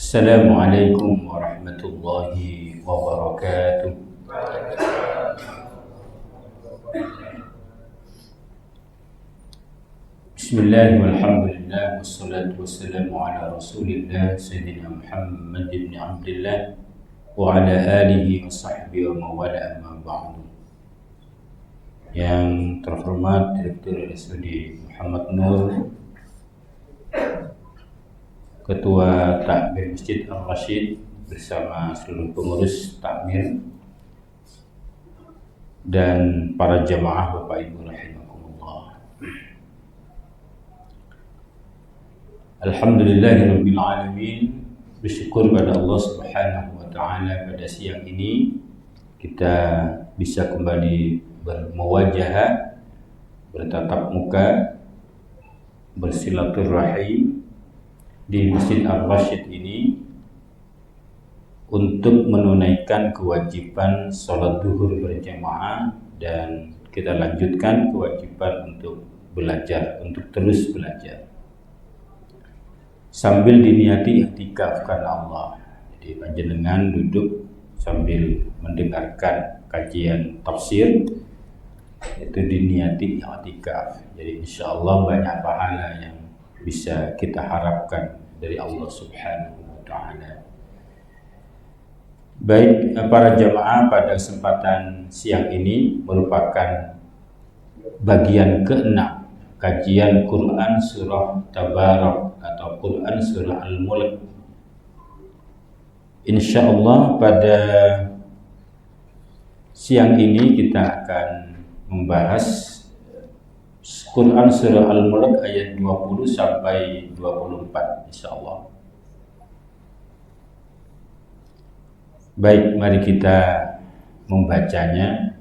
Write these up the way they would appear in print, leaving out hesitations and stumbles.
Assalamualaikum warahmatullahi wabarakatuh. Bismillah walhamdulillah wassalatu wassalamu ala rasulillah Sayyidina Muhammad ibn Abdullah wa ala alihi wa sahbihi wa mawala amma ba'du. Yang terhormat Direktur RSUD Muhammad Nur, Ketua Takmir Masjid Al-Rashid bersama seluruh pengurus takmir dan para jamaah Bapak Ibu rahimakumullah. Alhamdulillahirabbil alamin, bersyukur pada Allah Subhanahu wa taala pada siang ini kita bisa kembali bermuwajahah, bertatap muka, bersilaturahim di Masjid Al-Rashid ini untuk menunaikan kewajiban sholat duhur berjamaah, dan kita lanjutkan kewajiban untuk belajar, untuk terus belajar sambil diniati i'tikaf karena Allah. Jadi panjenengan duduk sambil mendengarkan kajian tafsir, itu diniati i'tikaf. Jadi insyaallah banyak pahala yang bisa kita harapkan dari Allah Subhanahu wa taala. Baik para jamaah, pada kesempatan siang ini merupakan bagian ke-6 kajian Quran surah Tabarak atau Quran surah Al-Mulk. Insyaallah pada siang ini kita akan membahas Quran surah Al-Mulk ayat 20 sampai 24 insyaallah. Baik, mari kita membacanya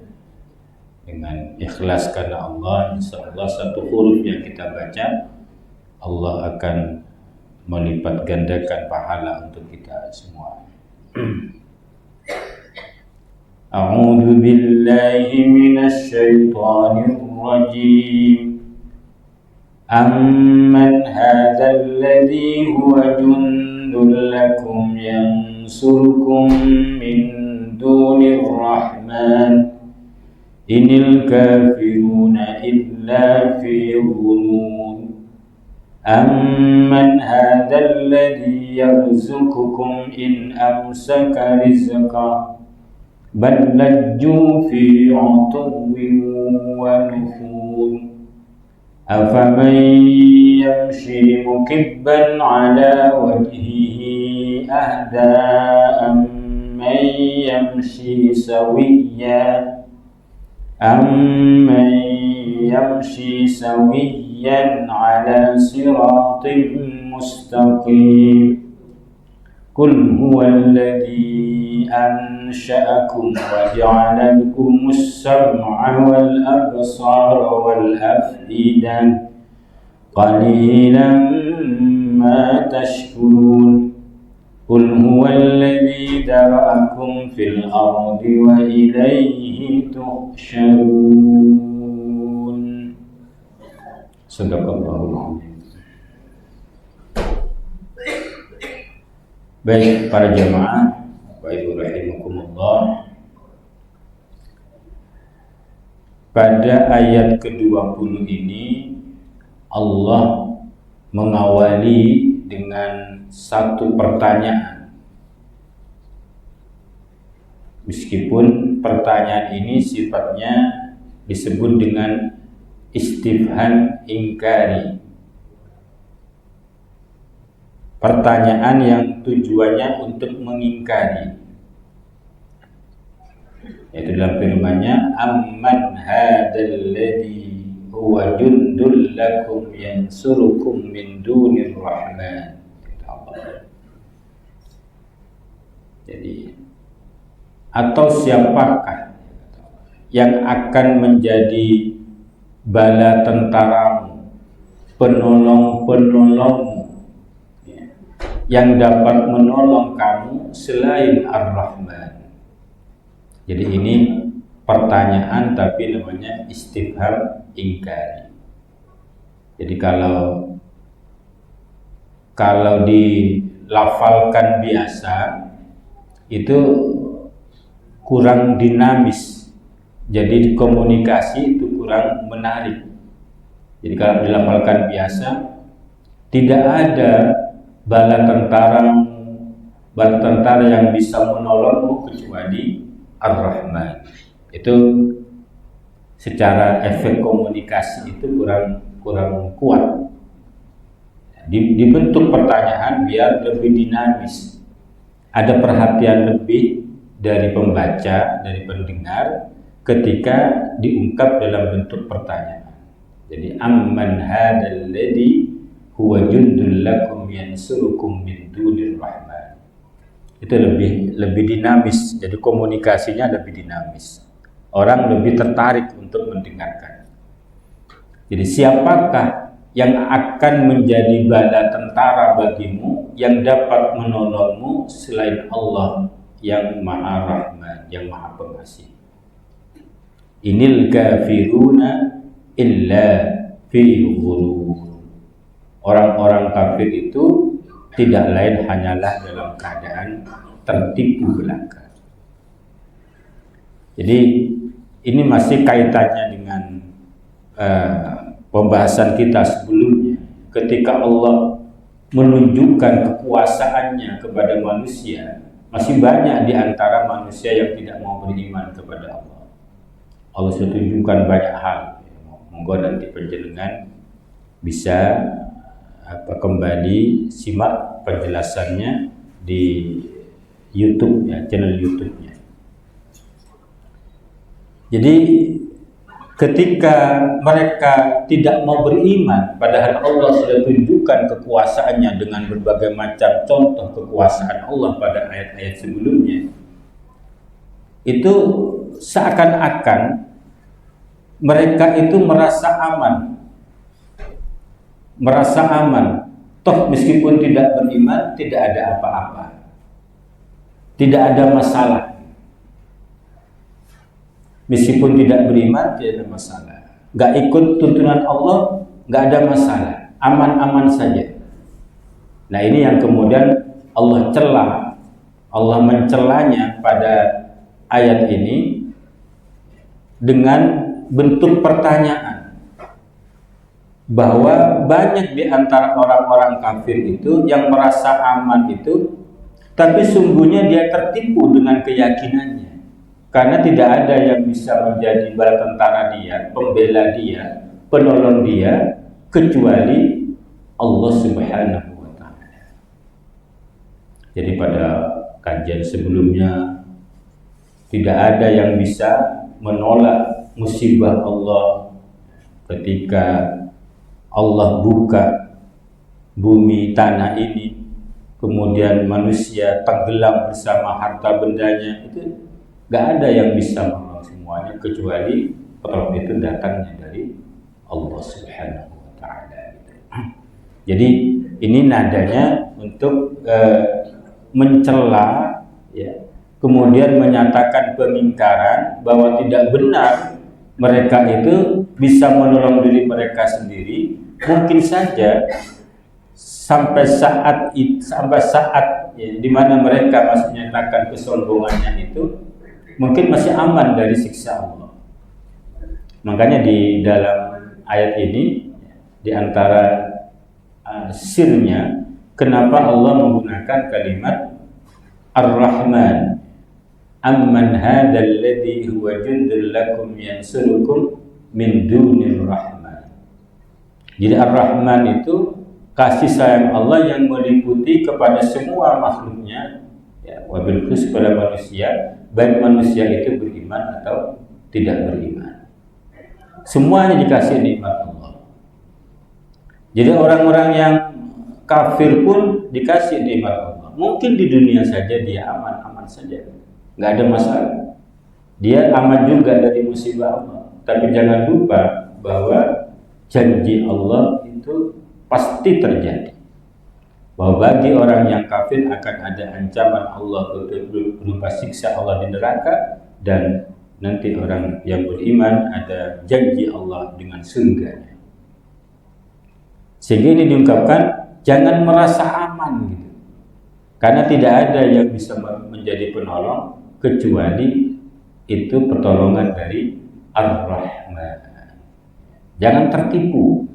dengan ikhlas karena Allah. Insyaallah satu huruf yang kita baca Allah akan melipat gandakan pahala untuk kita semua. A'udzu billahi minasy syaithanir rajim. Amman hadzal ladzi huwa jundul lakum yansurukum min dunir rahman inil kafiruna illa fi ghurur. Amman hadzal ladzi yarzuqukum in amsaka rizqahu bal lajju fi 'utwin wa nufur. أفمن يمشي مكبا على وجهه أهدى أمن يمشي سويا على صراط مستقيم. قل هو الذي أنشأكم وجعل لكم السمع والأبصار والأفئدة قليلا ما تشكرون. قل هو الذي ذرأكم في الأرض وإليه تحشرون. صدق الله العظيم. Baik para jamaah, Bapak Ibu rahimakumullah, pada ayat ke-20 ini Allah mengawali dengan satu pertanyaan. Meskipun pertanyaan ini sifatnya disebut dengan istifham ingkari, pertanyaan yang tujuannya untuk mengingkari, yaitu dalam firman-Nya amman hadzal ladzi huwa jundul lakum yansurukum min dunir rahman. Jadi atau siapakah yang akan menjadi bala tentaramu, penolong-penolongmu, yang dapat menolong kamu selain Ar-Rahman. Jadi ini pertanyaan tapi namanya istifham ingkari. Jadi kalau di dilafalkan biasa itu kurang dinamis, jadi komunikasi itu kurang menarik. Jadi kalau dilafalkan biasa, tidak ada bala tentara yang bisa menolongmu kecuali Ar-Rahman. Itu secara efek komunikasi itu kurang kuat. Dibentuk pertanyaan biar lebih dinamis, ada perhatian lebih dari pembaca, dari pendengar ketika diungkap dalam bentuk pertanyaan. Jadi amman hadzal ladzi huwa jundul lakum yansurukum min dunir rahman. Itu lebih dinamis, jadi komunikasinya lebih dinamis. Orang lebih tertarik untuk mendengarkan. Jadi siapakah yang akan menjadi bala tentara bagimu yang dapat menolongmu selain Allah yang Maha Rahman, yang Maha Pengasih. Inil kafiruna illa fi ghurur. Orang-orang kafir itu tidak lain hanyalah dalam keadaan tertipu belaka. Jadi ini masih kaitannya dengan pembahasan kita sebelumnya, ketika Allah menunjukkan kekuasaannya kepada manusia, masih banyak di antara manusia yang tidak mau beriman kepada Allah. Allah sudah tunjukkan banyak hal. Monggo nanti penjenengan bisa kembali simak penjelasannya di YouTube ya, channel YouTube-nya. Jadi ketika mereka tidak mau beriman, padahal Allah sudah tunjukkan kekuasaannya dengan berbagai macam contoh kekuasaan Allah pada ayat-ayat sebelumnya, itu seakan-akan mereka itu merasa aman, toh meskipun tidak beriman tidak ada apa-apa, tidak ada masalah. Meskipun tidak beriman tidak ada masalah, nggak ikut tuntunan Allah nggak ada masalah, aman-aman saja. Nah ini yang kemudian Allah mencelanya pada ayat ini dengan bentuk pertanyaan, bahwa banyak di antara orang-orang kafir itu yang merasa aman itu, tapi sungguhnya dia tertipu dengan keyakinannya. Karena tidak ada yang bisa menjadi bala tentara dia, pembela dia, penolong dia, kecuali Allah Subhanahu wa Ta'ala. Jadi pada kajian sebelumnya, tidak ada yang bisa menolak musibah Allah ketika Allah buka bumi tanah ini, kemudian manusia tenggelam bersama harta bendanya, itu gak ada yang bisa menolong semuanya kecuali pertolongan itu datangnya dari Allah Subhanahu wa Ta'ala. Jadi ini nadanya untuk mencela ya, kemudian menyatakan pengingkaran bahwa tidak benar mereka itu bisa menolong diri mereka sendiri. Mungkin saja sampai saat ya, di mana mereka masih menyatakan kesombongannya itu mungkin masih aman dari siksa Allah. Makanya di dalam ayat ini, di antara sirnya, kenapa Allah menggunakan kalimat Ar-Rahman, amman hadzal ladzi huwa jundul lakum yansurukum min dunir rahman. Jadi Ar-Rahman itu kasih sayang Allah yang meliputi kepada semua makhluknya, ya, wabil khusus pada manusia, baik manusia itu beriman atau tidak beriman. Semuanya dikasih nikmat Allah. Jadi orang-orang yang kafir pun dikasih nikmat Allah. Mungkin di dunia saja dia aman saja, nggak ada masalah. Dia aman juga dari musibah Allah. Tapi jangan lupa bahwa janji Allah itu pasti terjadi. Bahwa bagi orang yang kafir akan ada ancaman Allah berupa siksa Allah di neraka, dan nanti orang yang beriman ada janji Allah dengan surganya. Sehingga ini diungkapkan, jangan merasa aman gitu. Karena tidak ada yang bisa menjadi penolong kecuali itu pertolongan dari Ar-Rahman. Jangan tertipu.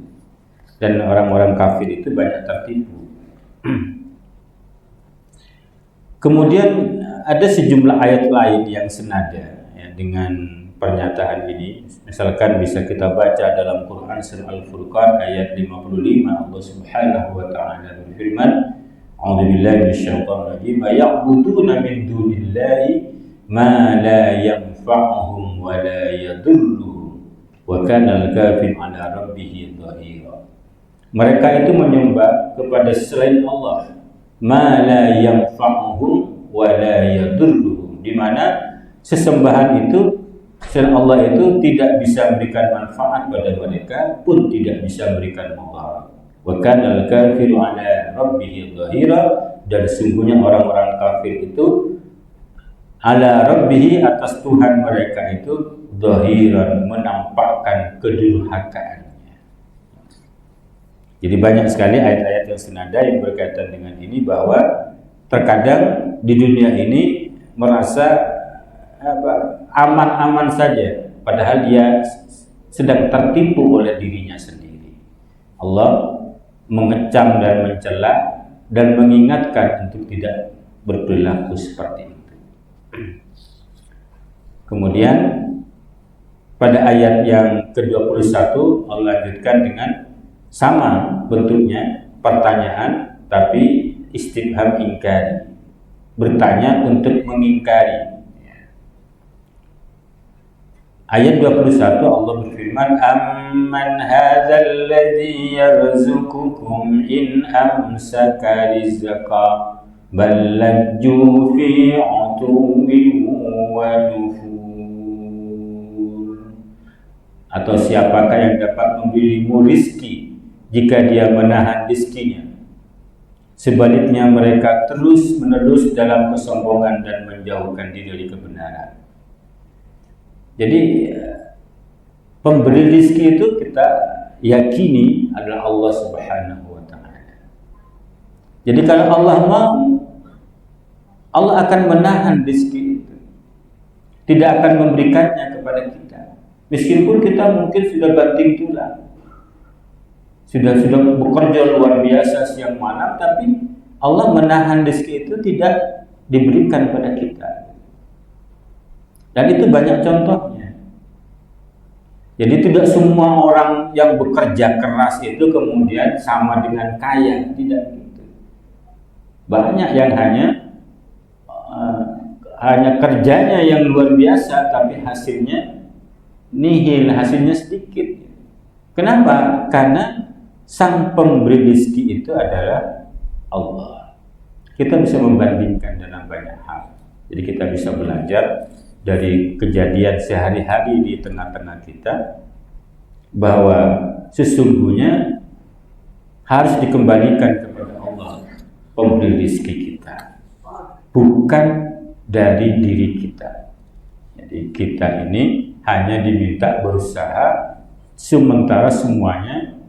Dan orang-orang kafir itu banyak tertipu. Kemudian ada sejumlah ayat lain yang senada ya, dengan pernyataan ini. Misalkan bisa kita baca dalam Quran surah Al-Furqan ayat 55, Allah Subhanahu wa taala berfirman, "A'udzubillahi minasyaitonir rajim, ya'buduna min dunillahi ma la yanfa'uhum wa la yadurruhum wa kana al-kafiru 'ala rabbih dhahira." Mereka itu menyembah kepada selain Allah, ma la yanfa'uhum wa la yadurruhum, di mana sesembahan itu selain Allah itu tidak bisa memberikan manfaat pada mereka pun tidak bisa memberikan mudarat. Wa kana al-kafiru 'ala rabbih dhahira, dan sesungguhnya orang-orang kafir itu ala rabbih, atas Tuhan mereka itu dhahiran, menampakkan kedurhakaan. Jadi banyak sekali ayat-ayat yang senada yang berkaitan dengan ini, bahwa terkadang di dunia ini merasa aman-aman saja, padahal dia sedang tertipu oleh dirinya sendiri. Allah mengecam dan mencela dan mengingatkan untuk tidak berperilaku seperti itu. Kemudian pada ayat yang ke-21 Allah lanjutkan dengan sama bentuknya, pertanyaan tapi istifham ingkari, bertanya untuk mengingkari. Ayat 21 Allah berfirman, "Amman hadzal ladzi yarzuqukum in amsaka rizqa bal lajju fi 'utuwwin wa nufur." Atau siapakah yang dapat memberimu rizki jika dia menahan rizkinya? Sebaliknya mereka terus-menerus dalam kesombongan dan menjauhkan diri dari kebenaran. Jadi pemberi rizki itu kita yakini adalah Allah Subhanahu wa ta'ala. Jadi kalau Allah mau, Allah akan menahan rizki itu, tidak akan memberikannya kepada kita. Meskipun kita mungkin sudah banting tulang, sudah bekerja luar biasa siang malam, tapi Allah menahan rezeki itu tidak diberikan pada kita. Dan itu banyak contohnya. Jadi tidak semua orang yang bekerja keras itu kemudian sama dengan kaya, tidak gitu. Banyak yang hanya kerjanya yang luar biasa, tapi hasilnya nihil, hasilnya sedikit. Kenapa? Karena sang pemberi rezeki itu adalah Allah. Kita bisa membandingkan dalam banyak hal. Jadi kita bisa belajar dari kejadian sehari-hari di tengah-tengah kita, bahwa sesungguhnya harus dikembalikan kepada Allah pemberi rezeki kita, bukan dari diri kita. Jadi kita ini hanya diminta berusaha, sementara semuanya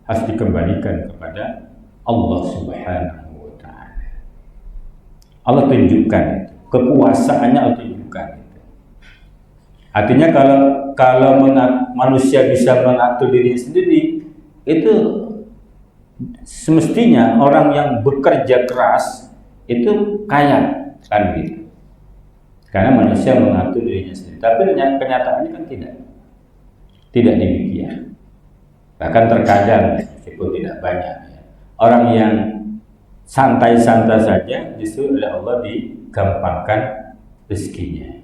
harus dikembalikan kepada Allah Subhanahu wa ta'ala. Allah tunjukkan itu, kekuasaannya Allah tunjukkan itu. Artinya kalau manusia bisa mengatur dirinya sendiri, itu semestinya orang yang bekerja keras itu kaya, kan gitu. Karena manusia mengatur dirinya sendiri. Tapi kenyataannya kan tidak demikian. Bahkan terkadang, meskipun tidak banyak, orang yang santai-santai saja justru oleh Allah digampangkan rezekinya.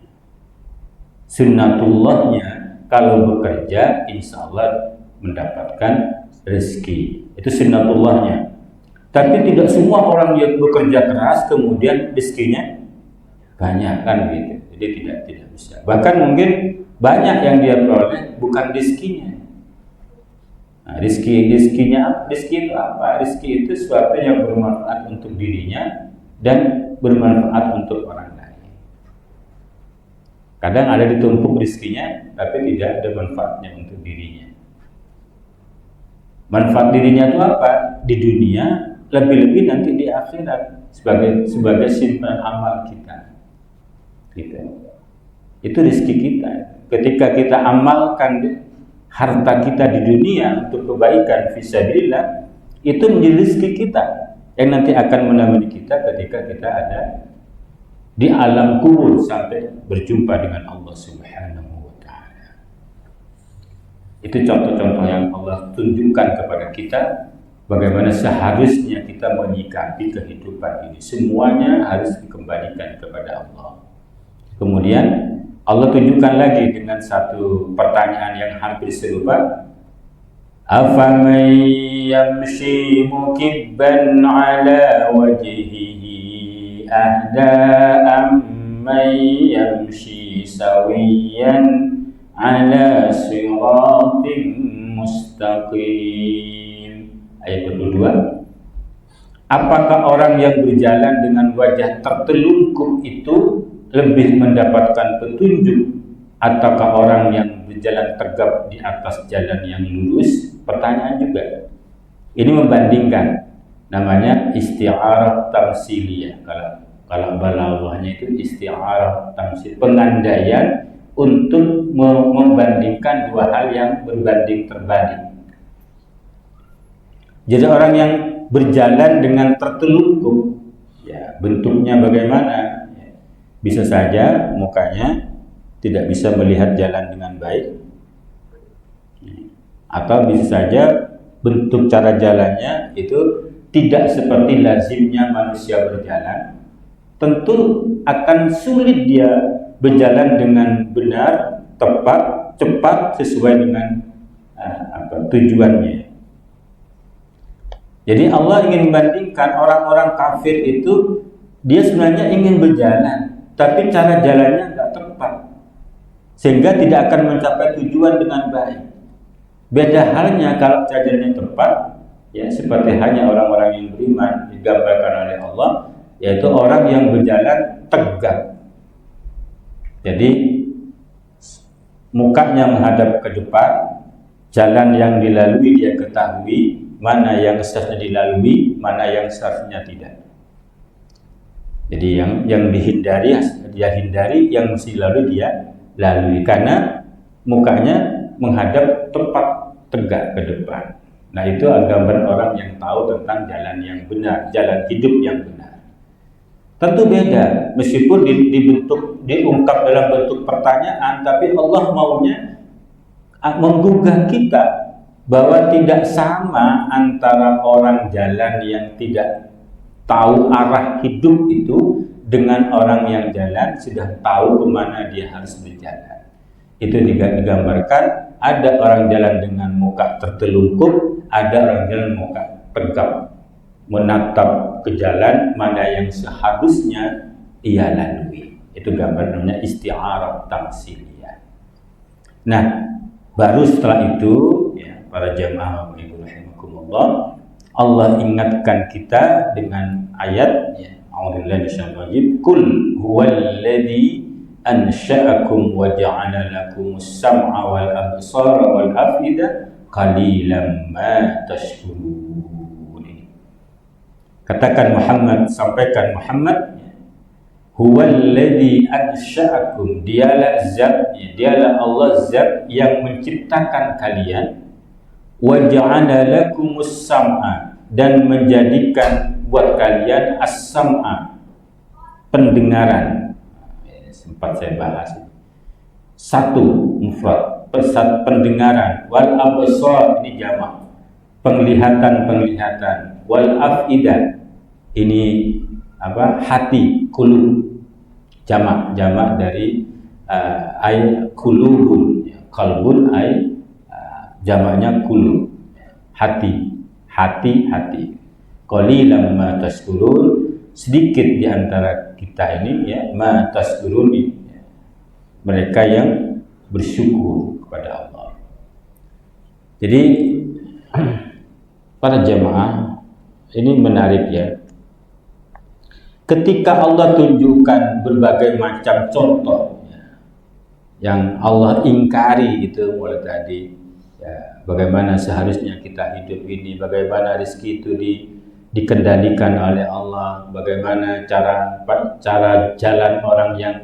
Sunnatullahnya kalau bekerja insya Allah mendapatkan rezeki. Itu sunnatullahnya. Tapi tidak semua orang yang bekerja keras kemudian rezekinya banyak, kan gitu. Jadi tidak bisa. Bahkan mungkin banyak yang dia peroleh bukan rezekinya. Nah, rezeki itu apa? Rezeki itu sesuatu yang bermanfaat untuk dirinya dan bermanfaat untuk orang lain. Kadang ada ditumpuk rezekinya tapi tidak ada manfaatnya untuk dirinya. Manfaat dirinya itu apa? Di dunia, lebih-lebih nanti di akhirat. sebagai simpan amal kita. Gitu. Itu rezeki kita. Ketika kita amalkan harta kita di dunia untuk kebaikan fisabilillah, itu menjadi rezeki kita yang nanti akan menemani kita ketika kita ada di alam kubur sampai berjumpa dengan Allah Subhanahu wa taala. Itu contoh-contoh yang Allah tunjukkan kepada kita bagaimana seharusnya kita menyikapi kehidupan ini. Semuanya harus dikembalikan kepada Allah. Kemudian Allah tunjukkan lagi dengan satu pertanyaan yang hampir serupa. Afaman yamshi mukibban ala wajhihi ahda amman yamshi sawiyan ala siratin mustaqim. Ayat kedua. Apakah orang yang berjalan dengan wajah tertelungkup itu lebih mendapatkan petunjuk ataukah orang yang berjalan tegap di atas jalan yang lurus? Pertanyaan juga. Ini membandingkan, namanya isti'arah tamsiliyah. Kalau balaghahnya itu isti'arah tamsil, pengandaian untuk membandingkan dua hal yang berbanding terbalik. Jadi orang yang berjalan dengan tertelungkup, ya bentuknya bagaimana? Bisa saja mukanya tidak bisa melihat jalan dengan baik, atau bisa saja bentuk cara jalannya itu tidak seperti lazimnya manusia berjalan. Tentu akan sulit dia berjalan dengan benar, tepat, cepat sesuai dengan tujuannya. Jadi Allah ingin membandingkan orang-orang kafir itu, dia sebenarnya ingin berjalan, tapi cara jalannya nggak tepat, sehingga tidak akan mencapai tujuan dengan baik. Beda halnya kalau jalannya tepat, ya seperti hanya orang-orang yang beriman digambarkan oleh Allah, yaitu orang yang berjalan tegak. Jadi mukanya menghadap ke depan, jalan yang dilalui dia ketahui, mana yang seharusnya dilalui, mana yang seharusnya tidak. Jadi yang dihindari dia hindari, yang mesti lalui dia lalui, karena mukanya menghadap tepat tegak ke depan. Nah, itu gambaran orang yang tahu tentang jalan yang benar, jalan hidup yang benar. Tentu beda, meskipun diungkap dalam bentuk pertanyaan, tapi Allah maunya menggugah kita bahwa tidak sama antara orang jalan yang tidak tahu arah hidup itu dengan orang yang jalan sudah tahu kemana dia harus berjalan. Itu digambarkan, ada orang jalan dengan muka tertelungkup, ada orang jalan muka tegap, menatap ke jalan mana yang seharusnya ia lalui. Itu gambar namanya isti'arah tamsiliyah. Nah, baru setelah itu, ya, para jamaah rahimakumullah, Allah ingatkan kita dengan ayat, ya, a'udzubillahi minasyaitonir rajim, qul huwallazi ansha'akum wa ja'ala lakumus sam'a wal absara wal afida qalilan ma tashkurun. Katakan Muhammad, sampaikan Muhammad, huwallazi ansha'akum, dialah zat, dialah Allah zat yang menciptakan kalian, wa ja'ala lakumus sam'a, dan menjadikan buat kalian as-sam'a, pendengaran. Sempat saya bahas. Satu mufrad, pendengaran, wal absar ini jamak, penglihatan, wal afidah ini hati, qulub, jamak dari ay qulubun, qalbun ay jamaknya qulub, hati. Qalilan ma tashkurun, sedikit di antara kita ini, ya, ma tashkurun, ya, mereka yang bersyukur kepada Allah. Jadi para jamaah, ini menarik, ya. Ketika Allah tunjukkan berbagai macam contoh, ya, yang Allah ingkari itu mulai tadi, ya, bagaimana seharusnya kita hidup ini, bagaimana rezeki itu dikendalikan oleh Allah, bagaimana cara jalan orang yang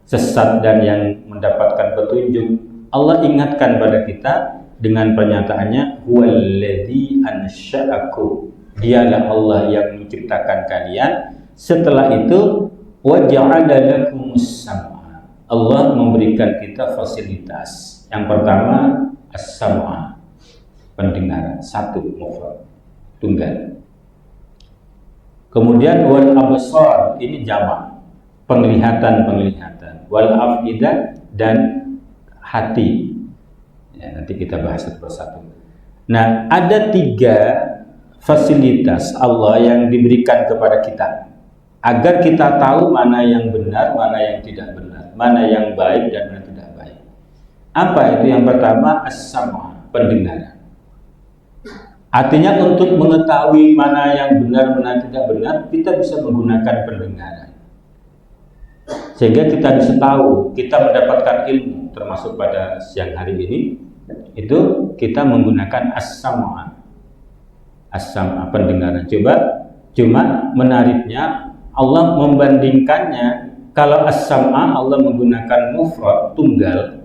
sesat dan yang mendapatkan petunjuk. Allah ingatkan pada kita dengan pernyataannya, huwallazi ansya'akum, dialah Allah yang menciptakan kalian. Setelah itu, wa ja'ala lakumus sam'a, Allah memberikan kita fasilitas. Yang pertama as-sam'a, pendengaran, satu mufrad, tunggal. Kemudian wal absar, ini jamak, penglihatan, wal afidah, dan hati. Ya, nanti kita bahas satu persatu. Nah, ada 3 fasilitas Allah yang diberikan kepada kita agar kita tahu mana yang benar, mana yang tidak benar, mana yang baik dan mana tidak baik. Apa itu? Yang pertama as-sam'a, pendengaran. Artinya untuk mengetahui mana yang benar, mana yang tidak benar, kita bisa menggunakan pendengaran. Sehingga kita bisa tahu, kita mendapatkan ilmu, termasuk pada siang hari ini, itu kita menggunakan as-sam'a. As-sam'a, pendengaran. Cuma menariknya, Allah membandingkannya, kalau as-sam'a Allah menggunakan mufrad, tunggal,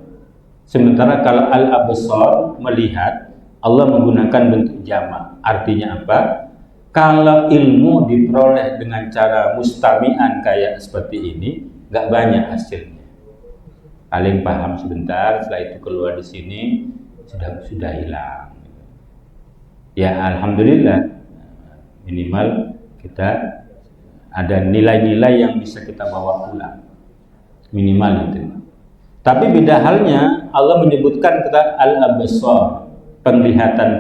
sementara kalau al-absar, melihat, Allah menggunakan bentuk jamak. Artinya apa? Kalau ilmu diperoleh dengan cara mustami'an kayak seperti ini, nggak banyak hasilnya. Paling paham sebentar, setelah itu keluar di sini sudah hilang. Ya alhamdulillah, minimal kita ada nilai-nilai yang bisa kita bawa pulang, minimal itu. Tapi beda halnya Allah menyebutkan kata al-absar, penglihatan.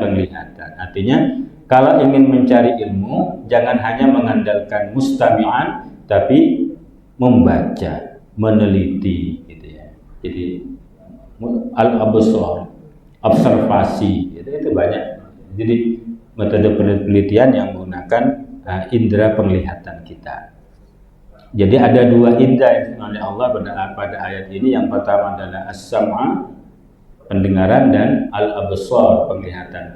Artinya kalau ingin mencari ilmu, jangan hanya mengandalkan mustami'an, tapi membaca, meneliti, gitu ya. Jadi al-absar, observasi, itu banyak. Jadi metode penelitian yang menggunakan indera penglihatan kita. Jadi ada 2 indera yang disebut oleh Allah pada ayat ini. Yang pertama adalah as-sam'a, pendengaran, dan al-absar, penglihatan.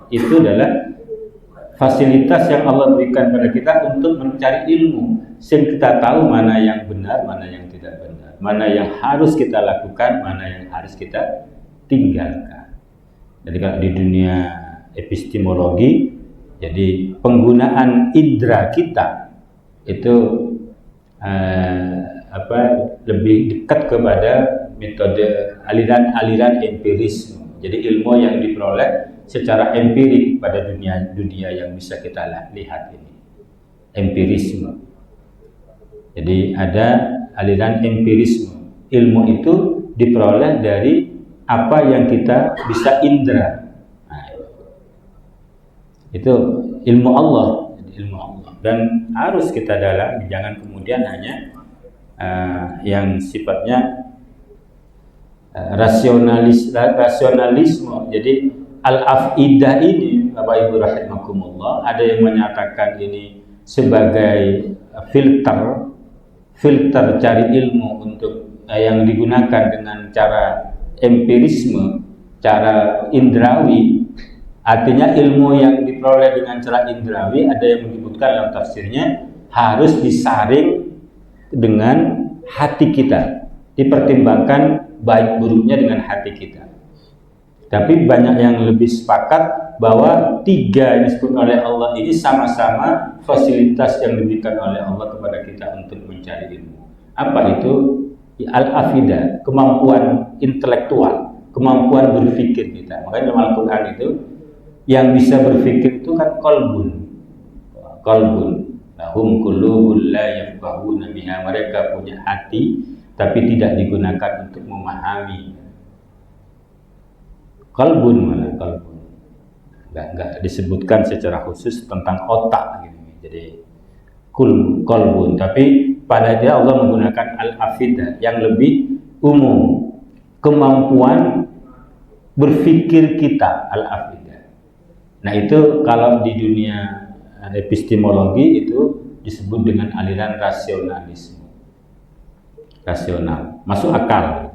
Itu adalah fasilitas yang Allah berikan pada kita untuk mencari ilmu, sehingga kita tahu mana yang benar, mana yang tidak benar, mana yang harus kita lakukan, mana yang harus kita tinggalkan. Jadi kalau di dunia epistemologi, jadi penggunaan indera kita itu lebih dekat kepada metode aliran empirisme. Jadi ilmu yang diperoleh secara empirik pada dunia yang bisa kita lihat ini, empirisme. Jadi ada aliran empirisme. Ilmu itu diperoleh dari apa yang kita bisa indera. Nah, itu ilmu Allah, dan harus kita dalami. Jangan kemudian hanya yang sifatnya rasionalisme. Jadi al-afidah ini, Bapak Ibu rahimakumullah, ada yang menyatakan ini sebagai filter cari ilmu untuk yang digunakan dengan cara empirisme, cara indrawi. Artinya ilmu yang diperoleh dengan cara indrawi, ada yang menyebutkan dalam tafsirnya harus disaring dengan hati kita, dipertimbangkan baik buruknya dengan hati kita. Tapi banyak yang lebih sepakat bahwa 3 yang disebut oleh Allah ini sama-sama fasilitas yang diberikan oleh Allah kepada kita untuk mencari ilmu. Apa itu? Al-afidah, kemampuan intelektual, kemampuan berpikir kita. Makanya dalam Al-Quran itu yang bisa berpikir itu kan qalbun. Lahum qulubun la yafqahuna biha, mereka punya hati tapi tidak digunakan untuk memahami. Qalbun, enggak disebutkan secara khusus tentang otak gitu. Jadi qalbun, tapi pada dia Allah menggunakan al-afidah yang lebih umum, kemampuan berpikir kita, al-afidah. Nah, itu kalau di dunia epistemologi itu disebut dengan aliran rasionalisme. Rasional, masuk akal.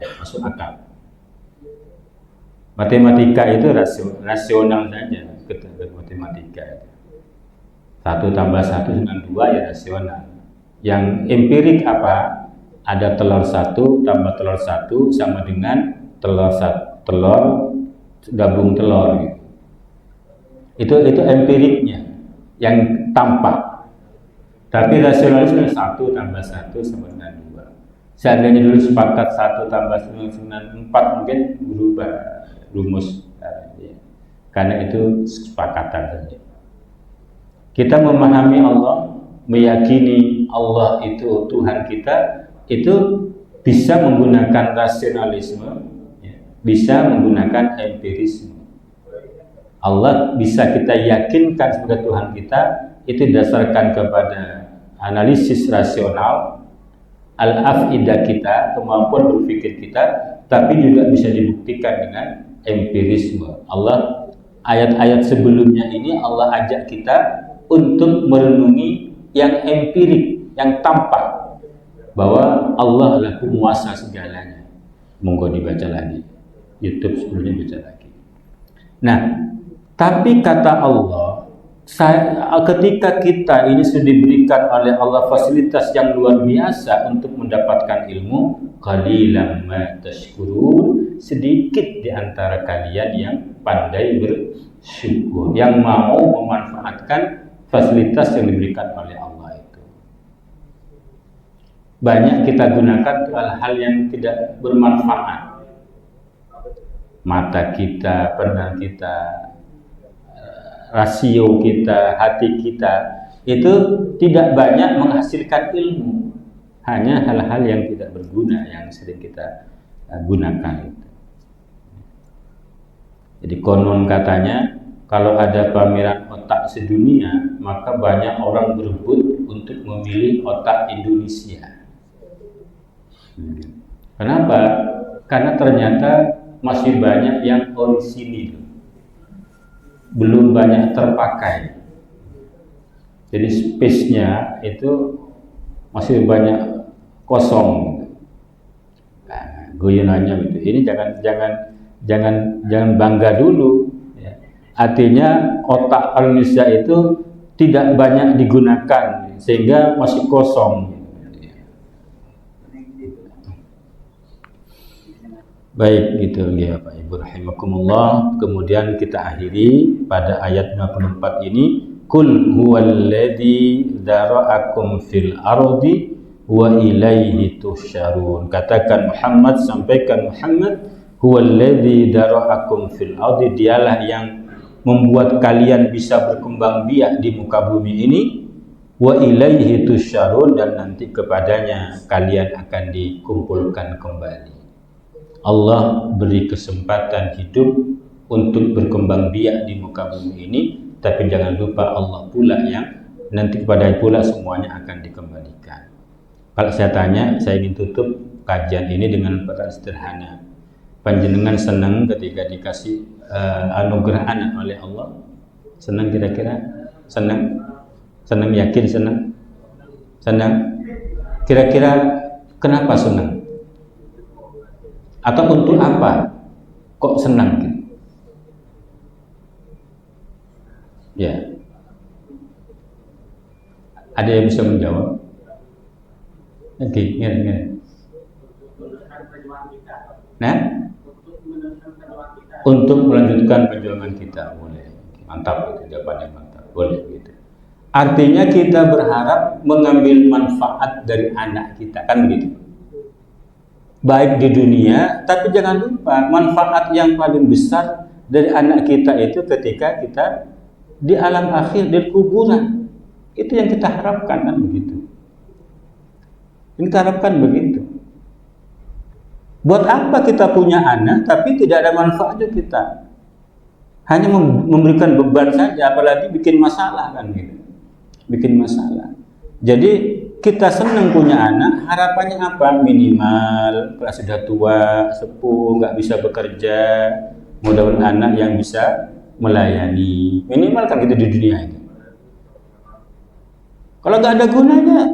Matematika itu rasional saja, matematika. 1 tambah 1 dengan 2 ya rasional. Yang empirik apa? Ada telur 1 tambah telur 1 sama dengan telur gabung telur gitu. Itu empiriknya yang tampak. Tapi rasionalisme 1 tambah 1 sama dengan 2. Seandainya dulu sepakat 1 tambah 1 sama dengan 4 mungkin berubah rumus ya. Karena itu kesepakatan saja. Kita memahami Allah, meyakini Allah itu Tuhan kita, itu bisa menggunakan rasionalisme, ya, bisa menggunakan empirisme. Allah bisa kita yakinkan sebagai Tuhan kita, itu didasarkan kepada analisis rasional, al-afidah kita, kemampuan berpikir kita, tapi juga bisa dibuktikan dengan empirisme. Allah, ayat-ayat sebelumnya ini Allah ajak kita untuk merenungi yang empirik, yang tampak, bahwa Allah adalah penguasa segalanya. Monggo dibaca lagi, YouTube sebelumnya baca lagi. Nah, tapi kata Allah, ketika kita ini sudah diberikan oleh Allah fasilitas yang luar biasa untuk mendapatkan ilmu, qalilan ma tashkurun, sedikit di antara kalian yang pandai bersyukur, yang mau memanfaatkan fasilitas yang diberikan oleh Allah itu. Banyak kita gunakan hal-hal yang tidak bermanfaat. Mata kita, pandangan kita, rasio kita, hati kita, itu tidak banyak menghasilkan ilmu. Hanya hal-hal yang tidak berguna yang sering kita gunakan. Jadi konon katanya, kalau ada pameran otak sedunia, maka banyak orang berebut untuk memilih otak Indonesia. Kenapa? Karena ternyata masih banyak yang orisinil, belum banyak terpakai. Jadi space-nya itu masih banyak kosong. Nah, guyonannya gitu. Ini jangan bangga dulu. Artinya otak Indonesia itu tidak banyak digunakan sehingga masih kosong. Baik, gitu ya Pak Ibu rahimakumullah. Kemudian kita akhiri pada ayat 54 ini, Qul huwallazi dzara'akum fil ardi wa ilaihi tusyarun. Katakan Muhammad, sampaikan Muhammad, huwallazi dzara'akum fil ardi, dialah yang membuat kalian bisa berkembang biak di muka bumi ini, wa ilaihi tusyarun, dan nanti kepadanya kalian akan dikumpulkan kembali. Allah beri kesempatan hidup untuk berkembang biak di muka bumi ini, tapi jangan lupa Allah pula yang nanti kepada pula semuanya akan dikembalikan. Kalau saya tanya, saya ingin tutup kajian ini dengan pertanyaan sederhana. Panjenengan senang ketika dikasih anugerah anak oleh Allah? Senang kira-kira? Senang? Senang, yakin senang? Senang? Kira-kira kenapa senang? Atau untuk apa kok senang? Ya. Ada yang bisa menjawab? Oke, ngeri. Nah, untuk melanjutkan perjuangan kita, boleh. Mantap, itu jawabannya mantap, boleh gitu. Artinya kita berharap mengambil manfaat dari anak kita, kan gitu. Baik di dunia, tapi jangan lupa manfaat yang paling besar dari anak kita itu ketika kita di alam akhir, di kuburan. Itu yang kita harapkan, kan begitu. Yang kita harapkan begitu. Buat apa kita punya anak tapi tidak ada manfaatnya kita? Hanya memberikan beban saja, apalagi bikin masalah, kan gitu. Bikin masalah. Jadi kita senang punya anak, harapannya apa? Minimal kalau sudah tua, sepuh, nggak bisa bekerja, mudah-mudahan anak yang bisa melayani. Minimal kan gitu di dunia ini. Kalau nggak ada gunanya,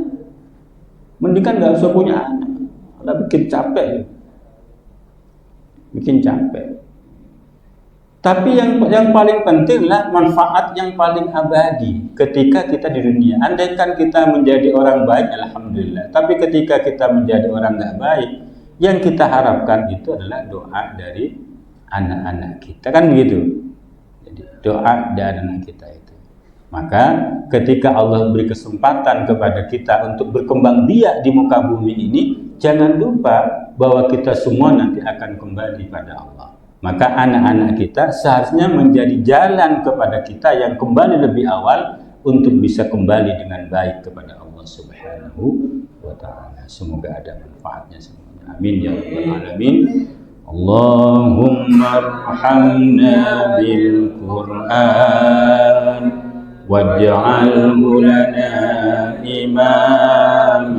mending kan nggak usah punya anak. Malah bikin capek. Tapi yang paling pentinglah manfaat yang paling abadi ketika kita di dunia. Andaikan kita menjadi orang baik, alhamdulillah. Tapi ketika kita menjadi orang nggak baik, yang kita harapkan itu adalah doa dari anak-anak kita, kan begitu. Jadi doa dari anak kita itu. Maka ketika Allah beri kesempatan kepada kita untuk berkembang biak di muka bumi ini, jangan lupa bahwa kita semua nanti akan kembali pada Allah. Maka anak-anak kita seharusnya menjadi jalan kepada kita yang kembali lebih awal untuk bisa kembali dengan baik kepada Allah Subhanahu wa ta'ala. Semoga ada manfaatnya semuanya. Amin ya rabbal alamin. Allahumma arhamna bil Qur'an waj'alhu lana imaman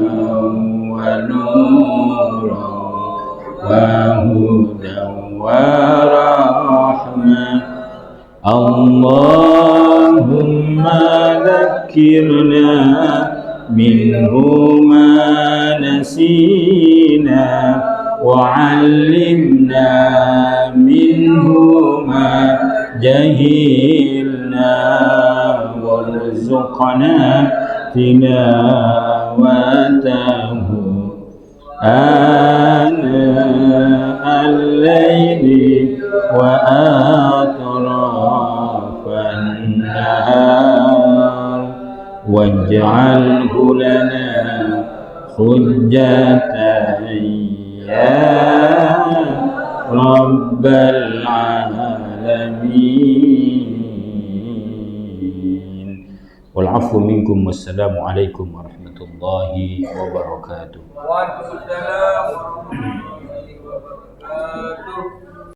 wa nuran wa hudan ورحمة اللهم ذكرنا منه ما نسينا وعلمنا منه ما جهلنا وارزقنا تلاوته آناء الليل وأطراف النهار واجعله لنا حجة يا رب العالمين والعفو منكم والسلام عليكم ورحمة الله وبركاته. Waalaikumsalam warahmatullahi wabarakatuh.